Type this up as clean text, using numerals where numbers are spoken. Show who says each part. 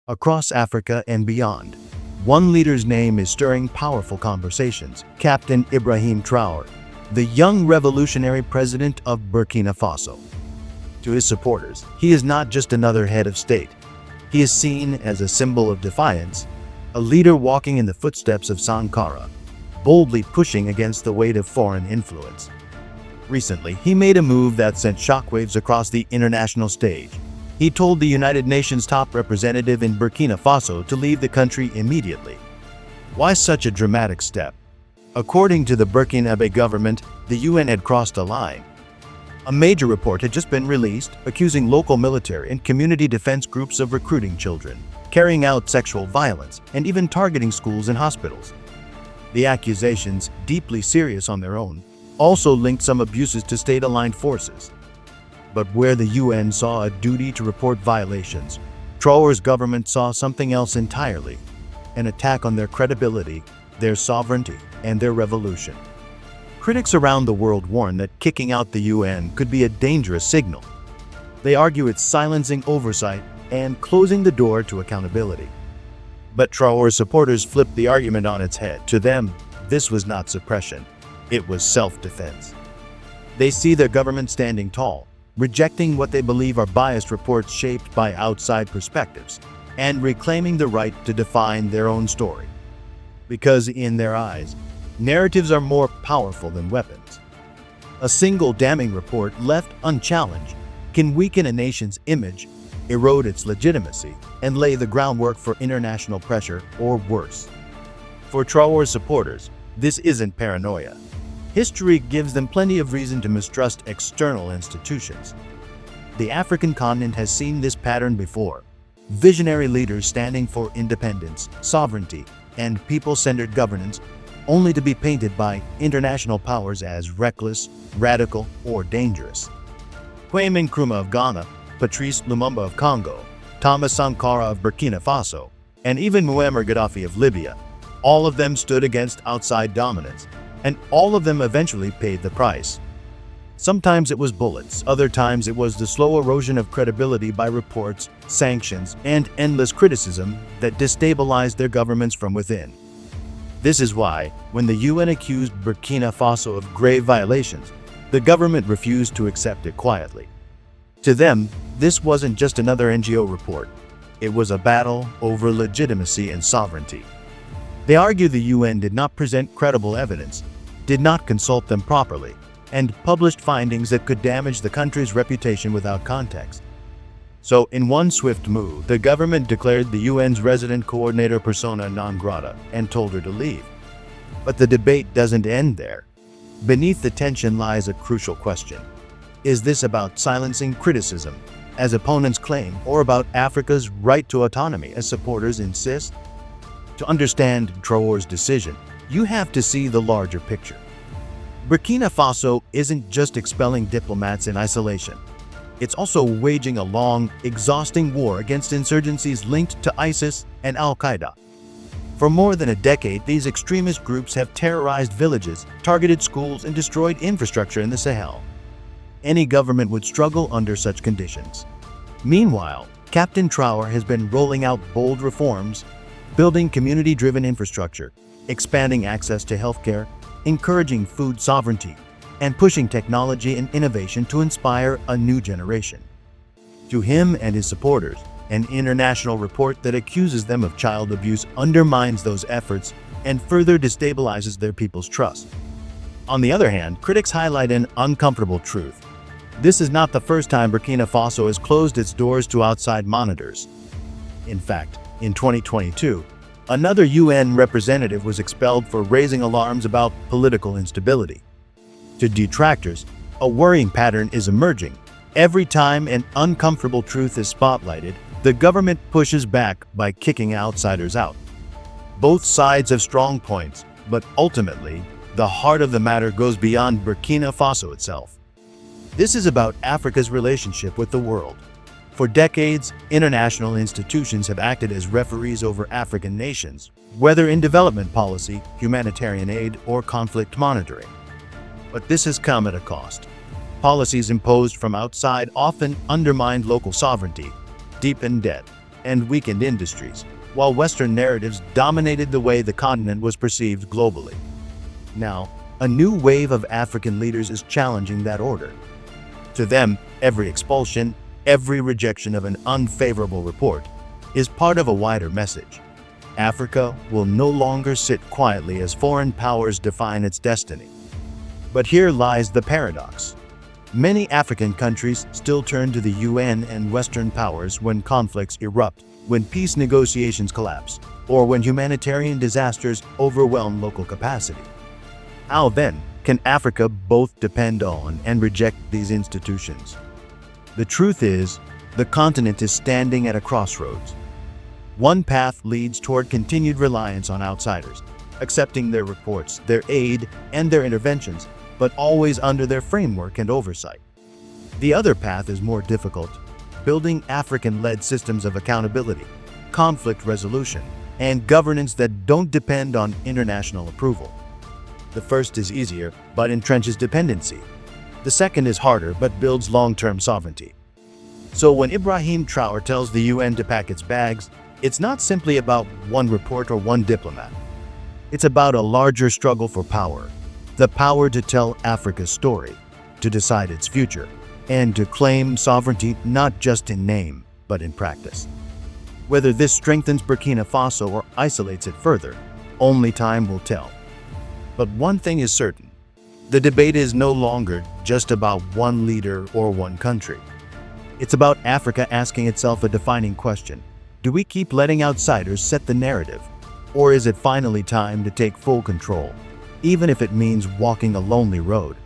Speaker 1: across Africa and beyond. One leader's name is stirring powerful conversations: Captain Ibrahim Traoré, the young revolutionary president of Burkina Faso. To his supporters, he is not just another head of state. He is seen as a symbol of defiance, a leader walking in the footsteps of Sankara, boldly pushing against the weight of foreign influence. Recently, he made a move that sent shockwaves across the international stage. He told the United Nations top representative in Burkina Faso to leave the country immediately. Why such a dramatic step? According to the Burkinabe government, the UN had crossed a line. A major report had just been released accusing local military and community defense groups of recruiting children, carrying out sexual violence, and even targeting schools and hospitals. The accusations, deeply serious on their own, also linked some abuses to state-aligned forces. But where the UN saw a duty to report violations, Traoré's government saw something else entirely: an attack on their credibility, their sovereignty, and their revolution. Critics around the world warn that kicking out the UN could be a dangerous signal. They argue it's silencing oversight and closing the door to accountability. But Traoré's supporters flipped the argument on its head. To them, this was not suppression, it was self-defense. They see their government standing tall, rejecting what they believe are biased reports shaped by outside perspectives, and reclaiming the right to define their own story. Because in their eyes, narratives are more powerful than weapons. A single damning report left unchallenged can weaken a nation's image, erode its legitimacy, and lay the groundwork for international pressure or worse. For Traoré's supporters, this isn't paranoia. History gives them plenty of reason to mistrust external institutions. The African continent has seen this pattern before. Visionary leaders standing for independence, sovereignty, and people-centered governance, only to be painted by international powers as reckless, radical, or dangerous. Kwame Nkrumah of Ghana, Patrice Lumumba of Congo, Thomas Sankara of Burkina Faso, and even Muammar Gaddafi of Libya, all of them stood against outside dominance, and all of them eventually paid the price. Sometimes it was bullets, other times it was the slow erosion of credibility by reports, sanctions, and endless criticism that destabilized their governments from within. This is why, when the UN accused Burkina Faso of grave violations, the government refused to accept it quietly. To them, this wasn't just another NGO report. It was a battle over legitimacy and sovereignty. They argue the UN did not present credible evidence, did not consult them properly, and published findings that could damage the country's reputation without context. So, in one swift move, the government declared the UN's resident coordinator persona non grata and told her to leave. But the debate doesn't end there. Beneath the tension lies a crucial question. Is this about silencing criticism, as opponents claim, or about Africa's right to autonomy, as supporters insist? To understand Traoré's decision, you have to see the larger picture. Burkina Faso isn't just expelling diplomats in isolation. It's also waging a long, exhausting war against insurgencies linked to ISIS and Al-Qaeda. For more than a decade, these extremist groups have terrorized villages, targeted schools, and destroyed infrastructure in the Sahel. Any government would struggle under such conditions. Meanwhile, Captain Traoré has been rolling out bold reforms, building community-driven infrastructure, expanding access to healthcare, encouraging food sovereignty, and pushing technology and innovation to inspire a new generation. To him and his supporters, an international report that accuses them of child abuse undermines those efforts and further destabilizes their people's trust. On the other hand, critics highlight an uncomfortable truth. This is not the first time Burkina Faso has closed its doors to outside monitors. In fact, in 2022, another UN representative was expelled for raising alarms about political instability. To detractors, a worrying pattern is emerging. Every time an uncomfortable truth is spotlighted, the government pushes back by kicking outsiders out. Both sides have strong points, but ultimately, the heart of the matter goes beyond Burkina Faso itself. This is about Africa's relationship with the world. For decades, international institutions have acted as referees over African nations, whether in development policy, humanitarian aid, or conflict monitoring. But this has come at a cost. Policies imposed from outside often undermine local sovereignty, deepen debt, and weakened industries, while Western narratives dominated the way the continent was perceived globally. Now, a new wave of African leaders is challenging that order. To them, every expulsion, every rejection of an unfavorable report, is part of a wider message. Africa will no longer sit quietly as foreign powers define its destiny. But here lies the paradox. Many African countries still turn to the UN and Western powers when conflicts erupt, when peace negotiations collapse, or when humanitarian disasters overwhelm local capacity. How then can Africa both depend on and reject these institutions? The truth is, the continent is standing at a crossroads. One path leads toward continued reliance on outsiders, accepting their reports, their aid, and their interventions, but always under their framework and oversight. The other path is more difficult, building African-led systems of accountability, conflict resolution, and governance that don't depend on international approval. The first is easier, but entrenches dependency. The second is harder, but builds long-term sovereignty. So when Ibrahim Traoré tells the UN to pack its bags, it's not simply about one report or one diplomat. It's about a larger struggle for power, the power to tell Africa's story, to decide its future, and to claim sovereignty not just in name, but in practice. Whether this strengthens Burkina Faso or isolates it further, only time will tell. But one thing is certain, the debate is no longer just about one leader or one country. It's about Africa asking itself a defining question. Do we keep letting outsiders set the narrative? Or is it finally time to take full control, even if it means walking a lonely road?